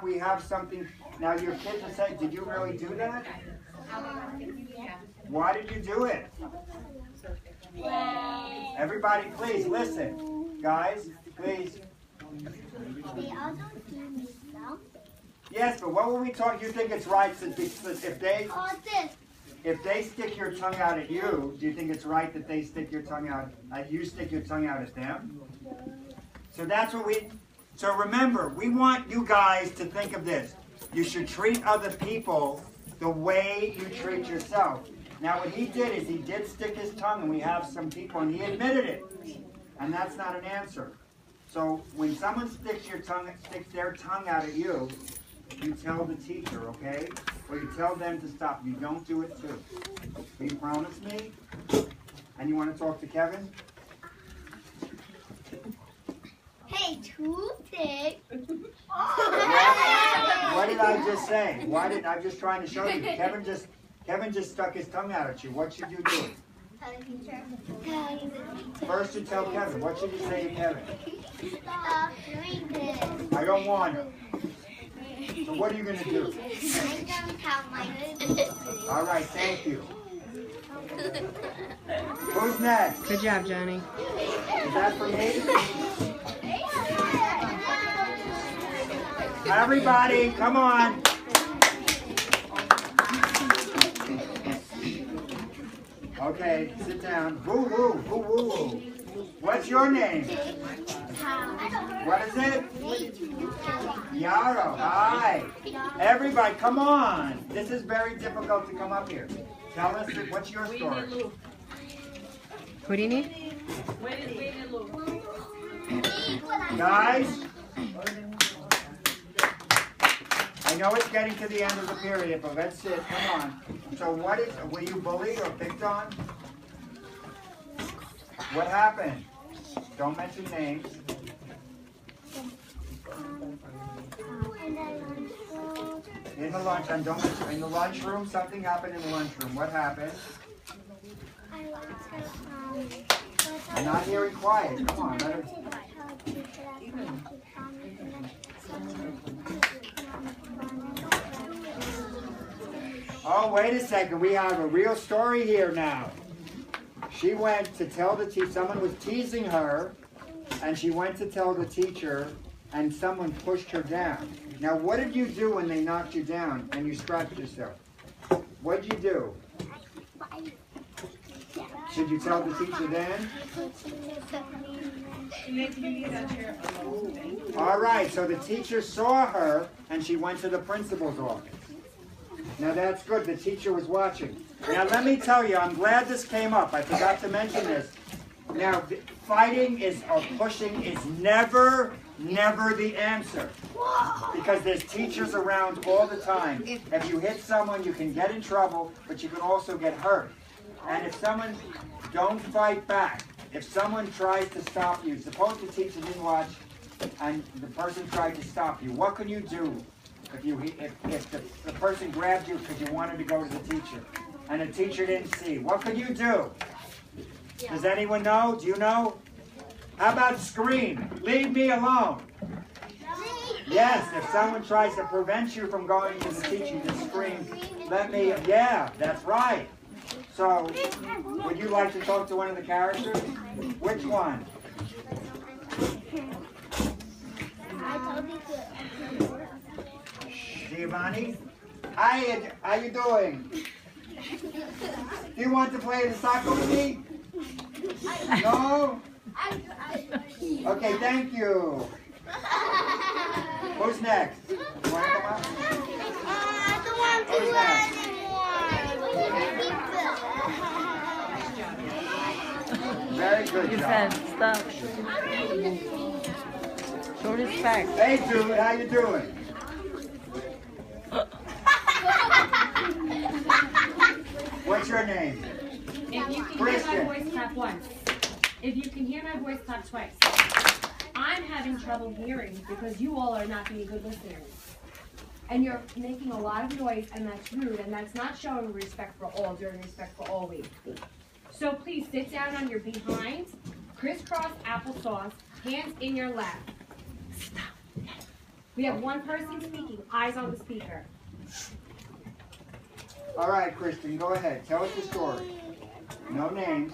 We have something. Now your kids are saying, did you really do that? Why did you do it? Everybody, please listen. Guys, please. They also give me something. Yes, but what were we talking? You think it's right if they... this. If they stick your tongue out at you, do you think it's right that they stick your tongue out, you stick your tongue out at them? So that's what so remember, we want you guys to think of this. You should treat other people the way you treat yourself. Now what he did is he did stick his tongue, and we have some people, and he admitted it. And that's not an answer. So when someone sticks their tongue out at you, you tell the teacher, okay? Or you tell them to stop. You don't do it too. Will you promise me? And you want to talk to Kevin? Hey, toothpick. What did I just say? I'm just trying to show you. Kevin just stuck his tongue out at you. What should you do? First you tell Kevin. What should you say to Kevin? Stop doing this. I don't want to. So what are you going to do? I'm going to count my food. All right, thank you. Who's next? Good job, Johnny. Is that for me? Everybody, come on. Okay, sit down. Woo woo, woo woo woo. What's your name? What is it? Yaro. Hi. Everybody, come on. This is very difficult to come up here. Tell us, what's your story? Who do you need? Guys, I know it's getting to the end of the period, but let's sit. Come on. So were you bullied or picked on? What happened? Don't mention names. In the lunchroom, in the lunchroom, something happened in the lunchroom. What happened? I'm not hearing quiet. Come on, let her. Oh, wait a second. We have a real story here now. She went to tell the teacher, someone was teasing her, and she went to tell the teacher, and someone pushed her down. Now, what did you do when they knocked you down and you scratched yourself? What did you do? Should you tell the teacher then? All right, so the teacher saw her, and she went to the principal's office. Now that's good, the teacher was watching. Now let me tell you, I'm glad this came up. I forgot to mention this. Now, fighting or pushing is never the answer. Because there's teachers around all the time. If you hit someone, you can get in trouble, but you can also get hurt. And if someone, don't fight back. If someone tries to stop you, suppose the teacher didn't watch and the person tried to stop you, what can you do if the person grabbed you because you wanted to go to the teacher and the teacher didn't see? What could you do? Does anyone know? Do you know? How about scream? Leave me alone. Yes, if someone tries to prevent you from going to the teacher, just scream, yeah, that's right. So, would you like to talk to one of the characters? Which one? Giovanni? Hi, how you doing? Do you want to play the soccer with me? No? Okay, thank you. Who's next? You want to come up? Who's next? Very good You job. said stop. Show respect. Hey, dude, how you doing? What's your name? If you can Christian. hear my voice, clap once. If you can hear my voice, clap twice. I'm having trouble hearing because you all are not being good listeners. And you're making a lot of noise, and that's rude, and that's not showing respect for all during Respect for All week. So please sit down on your behind, crisscross applesauce, hands in your lap. Stop. We have one person speaking, eyes on the speaker. All right, Kristen, go ahead. Tell us the story. No names.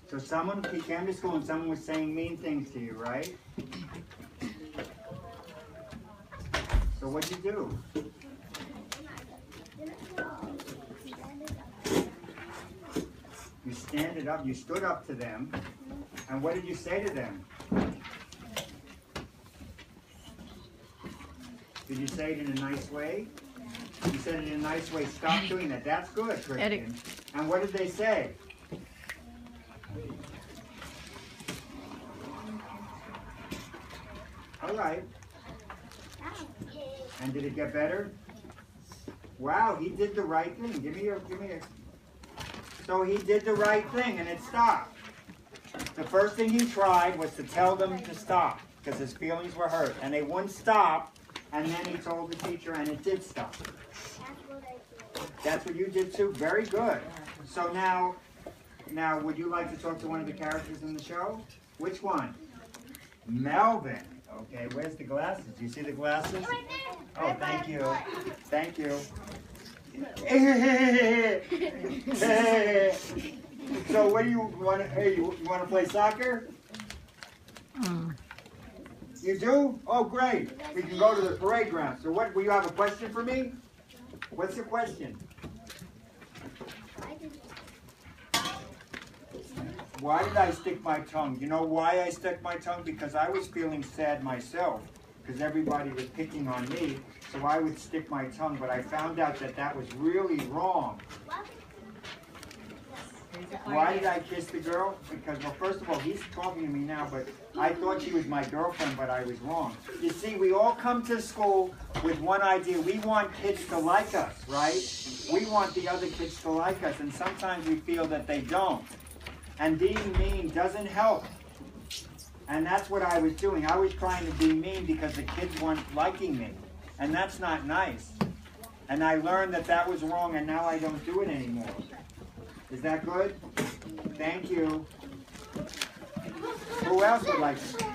So someone, he came to school and someone was saying mean things to you, right? So what'd you do? You standed up, you stood up to them, and what did you say to them? Did you say it in a nice way? You said it in a nice way, stop doing that. That's good, Eric. Christian. And what did they say? All right. And did it get better? Wow, he did the right thing. Give me a. So he did the right thing and it stopped. The first thing he tried was to tell them to stop because his feelings were hurt. And they wouldn't stop. And then he told the teacher and it did stop. That's what you did too. Very good. So now would you like to talk to one of the characters in the show? Which one? Melvin. Okay, where's the glasses? Do you see the glasses? Oh, thank you. Thank you. So what do you want to, hey, you want to play soccer? You do? Oh, great. We can go to the parade ground. So what, will you have a question for me? What's your question? Why did I stick my tongue? You know why I stuck my tongue? Because I was feeling sad myself, because everybody was picking on me, so I would stick my tongue, but I found out that that was really wrong. Why did I kiss the girl? Because, well, first of all, he's talking to me now, but I thought she was my girlfriend, but I was wrong. You see, we all come to school with one idea. We want kids to like us, right? We want the other kids to like us, and sometimes we feel that they don't. And being mean doesn't help. And that's what I was doing. I was trying to be mean because the kids weren't liking me. And that's not nice. And I learned that that was wrong, and now I don't do it anymore. Is that good? Thank you. Who else would like to?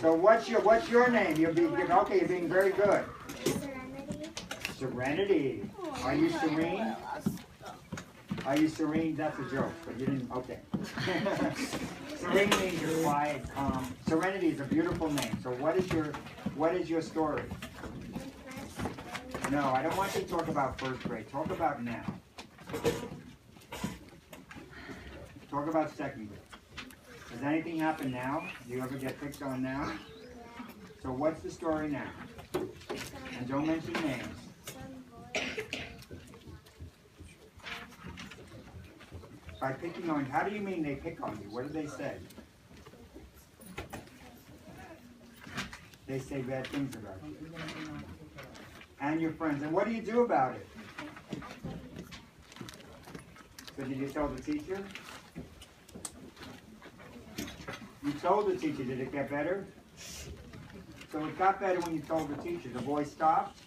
So what's your name? You're being very good. Serenity. Are you serene? Are you serene? That's a joke, but you didn't. Okay. Serene means you're quiet, calm. Serenity is a beautiful name. So what is your story? No, I don't want you to talk about first grade. Talk about now. Talk about second grade. Does anything happen now? Do you ever get picked on now? So what's the story now? And don't mention names. By picking on, how do you mean they pick on you? What do they say? They say bad things about you. And your friends. And what do you do about it? So did you tell the teacher? You told the teacher. Did it get better? So it got better when you told the teacher. The boy stopped.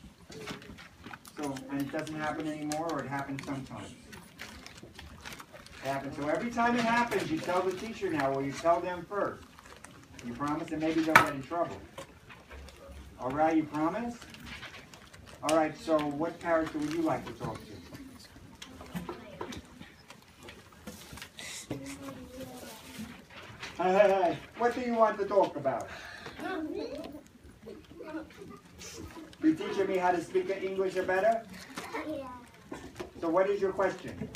So, and it doesn't happen anymore, or it happens sometimes? It happens. So every time it happens, you tell the teacher now, or you tell them first. You promise, and maybe they'll get in trouble. All right, you promise? All right, so what character would you like to talk to? Hey, what do you want to talk about? You teaching me how to speak English better? Yeah. So what is your question?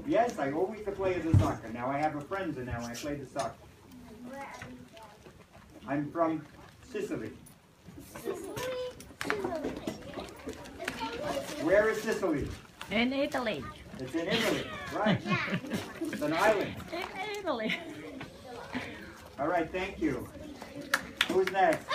Yes, I always play the soccer. Now I have a friend, and now I play the soccer. Where are you from? I'm from Sicily. Where is Sicily? In Italy. It's in Italy, right? It's an island. In Italy. All right, thank you. Who's next?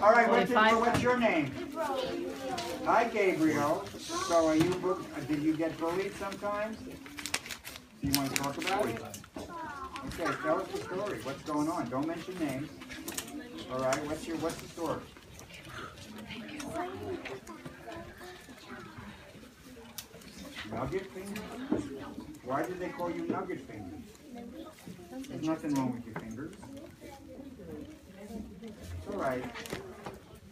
All right, Only five. what's your name? Hi, Gabriel. So did you get bullied sometimes? Do you want to talk about it? Okay, tell us the story. What's going on? Don't mention names. All right, what's the story? Nugget fingers? Why did they call you nugget fingers? There's nothing wrong with your fingers. It's all right.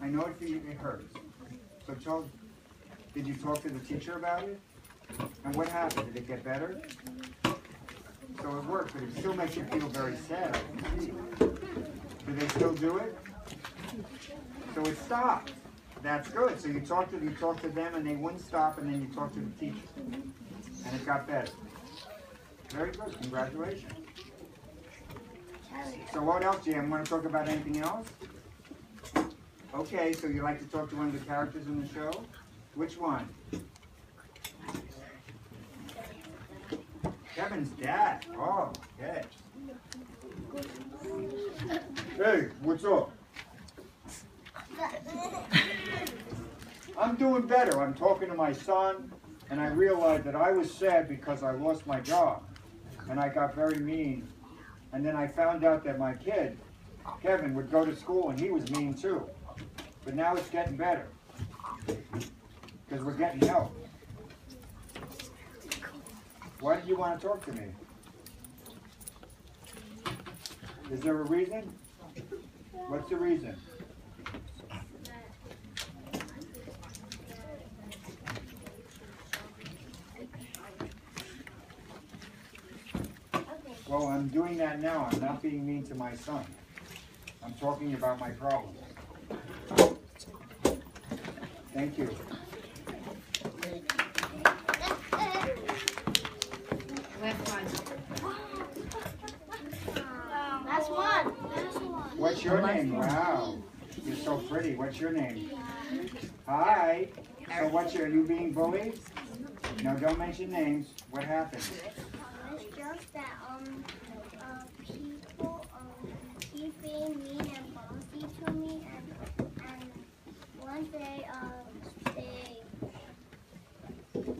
I know it hurts. So did you talk to the teacher about it? And what happened? Did it get better? So it worked, but it still makes you feel very sad. I can see. Do they still do it? So it stopped. That's good. So you talked to them and they wouldn't stop, and then you talked to the teacher. And it got better. Very good. Congratulations. So what else, Jam? Want to talk about anything else? Okay, so you like to talk to one of the characters in the show? Which one? Kevin's dad. Oh, okay. Hey, what's up? I'm doing better. I'm talking to my son, and I realized that I was sad because I lost my job, and I got very mean. And then I found out that my kid, Kevin, would go to school, and he was mean too. But now it's getting better, because we're getting help. Why did you want to talk to me? Is there a reason? What's the reason? Well, I'm doing that now. I'm not being mean to my son. I'm talking about my problem. Thank you. That's one. What's your name? Wow. You're so pretty. What's your name? Hi. So are you being bullied? No, don't mention names. What happened? It's just that people keep being mean and bossy to me, and one day they were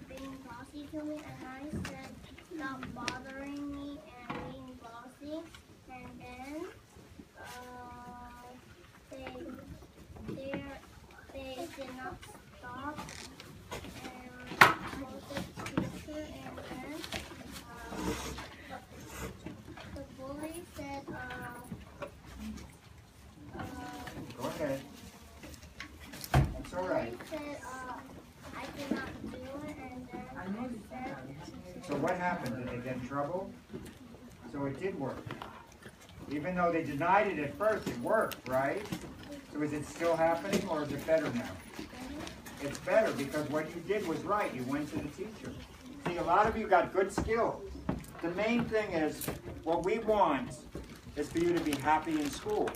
being bossy to me, and I said stop bothering me and being bossy, and then they did not stop. The bully said, Go ahead. That's all right. said, I did not do it, and then I said, So what happened? Did they get in trouble? So it did work. Even though they denied it at first, it worked, right? So is it still happening, or is it better now? It's better because what you did was right. You went to the teacher. See, a lot of you got good skills. The main thing is, what we want is for you to be happy in school.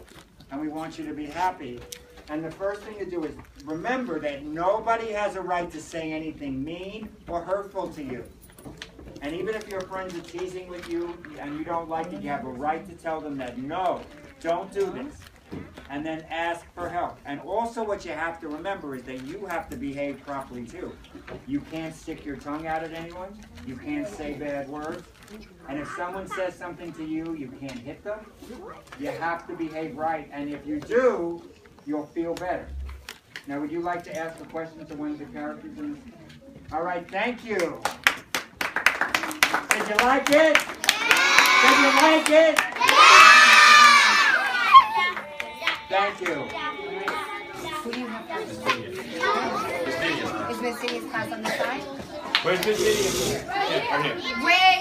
And we want you to be happy. And the first thing to do is remember that nobody has a right to say anything mean or hurtful to you. And even if your friends are teasing with you and you don't like it, you have a right to tell them that, no, don't do this. And then ask for help. And also what you have to remember is that you have to behave properly too. You can't stick your tongue out at anyone. You can't say bad words. And if someone says something to you, you can't hit them. You have to behave right. And if you do, you'll feel better. Now, would you like to ask a question to one of the characters in this? All right, thank you. Did you like it? Did you like it? Thank you. Who do you have first? Is Miss Cindy's class on the side? Where's Miss City? Yeah, right here. Wait!